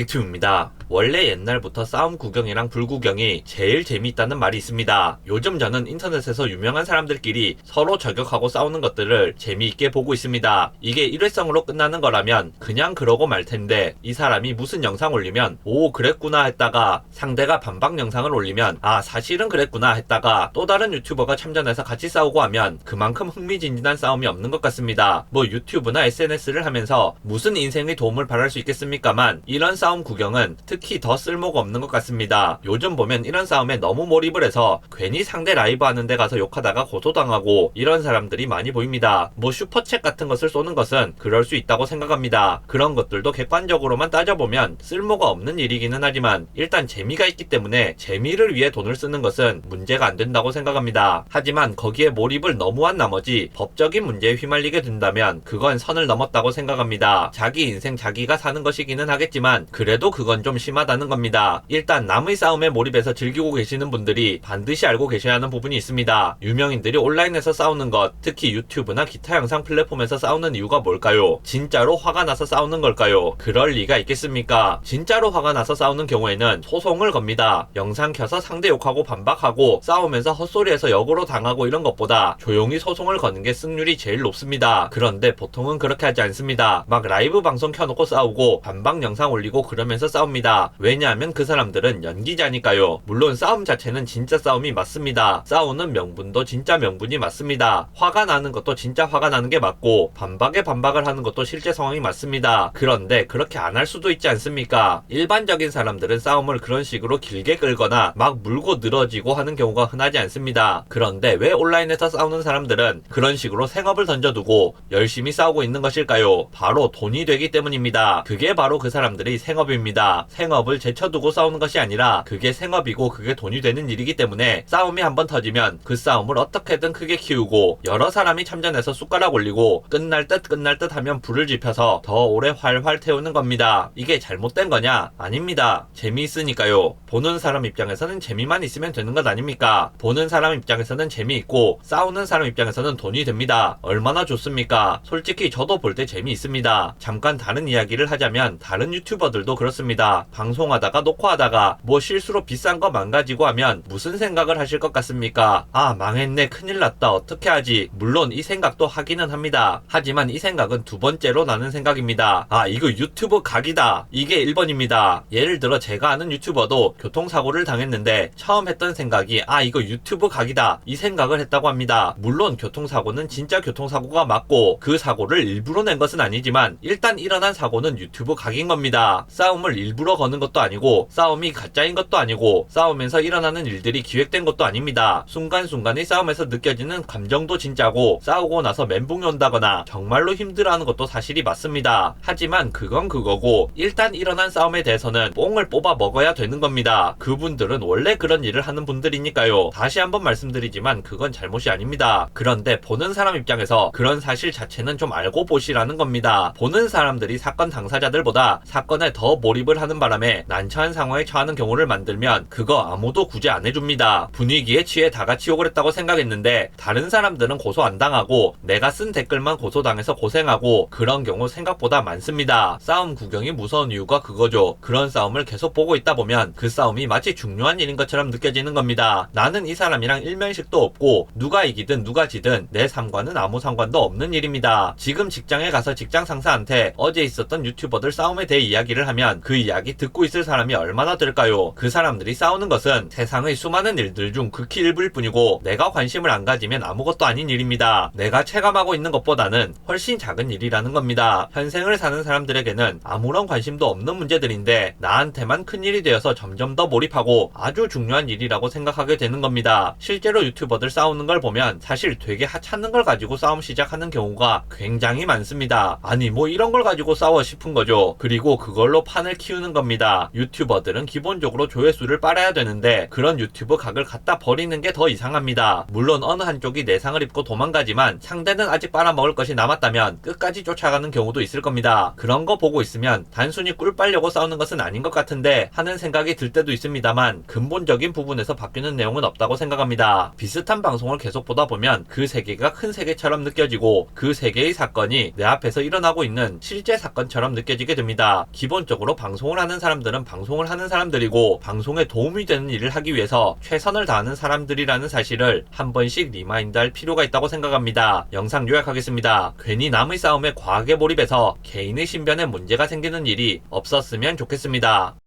빅튜브입니다. 원래 옛날부터 싸움 구경이랑 불구경이 제일 재미있다는 말이 있습니다. 요즘 저는 인터넷에서 유명한 사람들끼리 서로 저격하고 싸우는 것들을 재미있게 보고 있습니다. 이게 일회성으로 끝나는 거라면 그냥 그러고 말 텐데 이 사람이 무슨 영상 올리면 오 그랬구나 했다가 상대가 반박 영상을 올리면 아 사실은 그랬구나 했다가 또 다른 유튜버가 참전해서 같이 싸우고 하면 그만큼 흥미진진한 싸움이 없는 것 같습니다. 뭐 유튜브나 SNS를 하면서 무슨 인생의 도움을 바랄 수 있겠습니까만 이런 싸움 구경은 특히 더 쓸모가 없는 것 같습니다. 요즘 보면 이런 싸움에 너무 몰입을 해서 괜히 상대 라이브 하는데 가서 욕하다가 고소당하고 이런 사람들이 많이 보입니다. 뭐 슈퍼챗 같은 것을 쏘는 것은 그럴 수 있다고 생각합니다. 그런 것들도 객관적으로만 따져보면 쓸모가 없는 일이기는 하지만 일단 재미가 있기 때문에 재미를 위해 돈을 쓰는 것은 문제가 안 된다고 생각합니다. 하지만 거기에 몰입을 너무 한 나머지 법적인 문제에 휘말리게 된다면 그건 선을 넘었다고 생각합니다. 자기 인생 자기가 사는 것이기는 하겠지만 그래도 그건 좀 심하다는 겁니다. 일단 남의 싸움에 몰입해서 즐기고 계시는 분들이 반드시 알고 계셔야 하는 부분이 있습니다. 유명인들이 온라인에서 싸우는 것, 특히 유튜브나 기타 영상 플랫폼에서 싸우는 이유가 뭘까요? 진짜로 화가 나서 싸우는 걸까요? 그럴 리가 있겠습니까? 진짜로 화가 나서 싸우는 경우에는 소송을 겁니다. 영상 켜서 상대 욕하고 반박하고 싸우면서 헛소리해서 역으로 당하고 이런 것보다 조용히 소송을 거는 게 승률이 제일 높습니다. 그런데 보통은 그렇게 하지 않습니다. 막 라이브 방송 켜놓고 싸우고 반박 영상 올리고 그러면서 싸웁니다. 왜냐하면 그 사람들은 연기자니까요. 물론 싸움 자체는 진짜 싸움이 맞습니다. 싸우는 명분도 진짜 명분이 맞습니다. 화가 나는 것도 진짜 화가 나는 게 맞고 반박에 반박을 하는 것도 실제 상황이 맞습니다. 그런데 그렇게 안 할 수도 있지 않습니까? 일반적인 사람들은 싸움을 그런 식으로 길게 끌거나 막 물고 늘어지고 하는 경우가 흔하지 않습니다. 그런데 왜 온라인에서 싸우는 사람들은 그런 식으로 생업을 던져두고 열심히 싸우고 있는 것일까요? 바로 돈이 되기 때문입니다. 그게 바로 그 사람들의 생업입니다. 생업을 제쳐두고 싸우는 것이 아니라 그게 생업이고 그게 돈이 되는 일이기 때문에 싸움이 한번 터지면 그 싸움을 어떻게든 크게 키우고 여러 사람이 참전해서 숟가락 올리고 끝날 듯 하면 불을 지펴서 더 오래 활활 태우는 겁니다. 이게 잘못된 거냐? 아닙니다. 재미있으니까요. 보는 사람 입장에서는 재미만 있으면 되는 것 아닙니까? 보는 사람 입장에서는 재미있고 싸우는 사람 입장에서는 돈이 됩니다. 얼마나 좋습니까? 솔직히 저도 볼 때 재미있습니다. 잠깐 다른 이야기를 하자면 다른 유튜버들도 그렇습니다. 방송하다가 녹화하다가 뭐 실수로 비싼 거 망가지고 하면 무슨 생각을 하실 것 같습니까? 아 망했네 큰일 났다 어떻게 하지? 물론 이 생각도 하기는 합니다. 하지만 이 생각은 두 번째로 나는 생각입니다. 아 이거 유튜브 각이다. 이게 1번입니다. 예를 들어 제가 아는 유튜버도 교통사고를 당했는데 처음 했던 생각이 아 이거 유튜브 각이다 이 생각을 했다고 합니다. 물론 교통사고는 진짜 교통사고가 맞고 그 사고를 일부러 낸 것은 아니지만 일단 일어난 사고는 유튜브 각인 겁니다. 싸움을 일부러 거는 것도 아니고 싸움이 가짜인 것도 아니고 싸우면서 일어나는 일들이 기획된 것도 아닙니다. 순간순간의 싸움에서 느껴지는 감정도 진짜고 싸우고 나서 멘붕이 온다거나 정말로 힘들어하는 것도 사실이 맞습니다. 하지만 그건 그거고 일단 일어난 싸움에 대해서는 뽕을 뽑아 먹어야 되는 겁니다. 그분들은 원래 그런 일을 하는 분들이니까요. 다시 한번 말씀드리지만 그건 잘못이 아닙니다. 그런데 보는 사람 입장에서 그런 사실 자체는 좀 알고 보시라는 겁니다. 보는 사람들이 사건 당사자들보다 사건에 더 몰입을 하는 바람에 난처한 상황에 처하는 경우를 만들면 그거 아무도 구제 안 해줍니다. 분위기에 취해 다 같이 욕을 했다고 생각했는데 다른 사람들은 고소 안 당하고 내가 쓴 댓글만 고소당해서 고생하고 그런 경우 생각보다 많습니다. 싸움 구경이 무서운 이유가 그거죠. 그런 싸움을 계속 보고 있다 보면 그 싸움이 마치 중요한 일인 것처럼 느껴지는 겁니다. 나는 이 사람이랑 일면식도 없고 누가 이기든 누가 지든 내 삶과는 아무 상관도 없는 일입니다. 지금 직장에 가서 직장 상사한테 어제 있었던 유튜버들 싸움에 대해 이야기를 하면 그 이야기 듣고 있을 사람이 얼마나 될까요? 그 사람들이 싸우는 것은 세상의 수많은 일들 중 극히 일부일 뿐이고 내가 관심을 안 가지면 아무것도 아닌 일입니다. 내가 체감하고 있는 것보다는 훨씬 작은 일이라는 겁니다. 현생을 사는 사람들에게는 아무런 관심도 없는 문제들인데 나한테만 큰일이 되어서 점점 더 몰입하고 아주 중요한 일이라고 생각하게 되는 겁니다. 실제로 유튜버들 싸우는 걸 보면 사실 되게 하찮은 걸 가지고 싸움 시작하는 경우가 굉장히 많습니다. 아니 뭐 이런 걸 가지고 싸워 싶은 거죠. 그리고 그걸로 판을 키우는 겁니다. 유튜버들은 기본적으로 조회수를 빨아야 되는데 그런 유튜브 각을 갖다 버리는 게 더 이상합니다. 물론 어느 한쪽이 내상을 입고 도망가지만 상대는 아직 빨아먹을 것이 남았다면 끝까지 쫓아가는 경우도 있을 겁니다. 그런 거 보고 있으면 단순히 꿀 빨려고 싸우는 것은 아닌 것 같은데 하는 생각이 들 때도 있습니다만 근본적인 부분에서 바뀌는 내용은 없다고 생각합니다. 비슷한 방송을 계속 보다 보면 그 세계가 큰 세계처럼 느껴지고 그 세계의 사건이 내 앞에서 일어나고 있는 실제 사건처럼 느껴지게 됩니다. 기본 기본적으로 방송을 하는 사람들은 방송을 하는 사람들이고 방송에 도움이 되는 일을 하기 위해서 최선을 다하는 사람들이라는 사실을 한 번씩 리마인드할 필요가 있다고 생각합니다. 영상 요약하겠습니다. 괜히 남의 싸움에 과하게 몰입해서 개인의 신변에 문제가 생기는 일이 없었으면 좋겠습니다.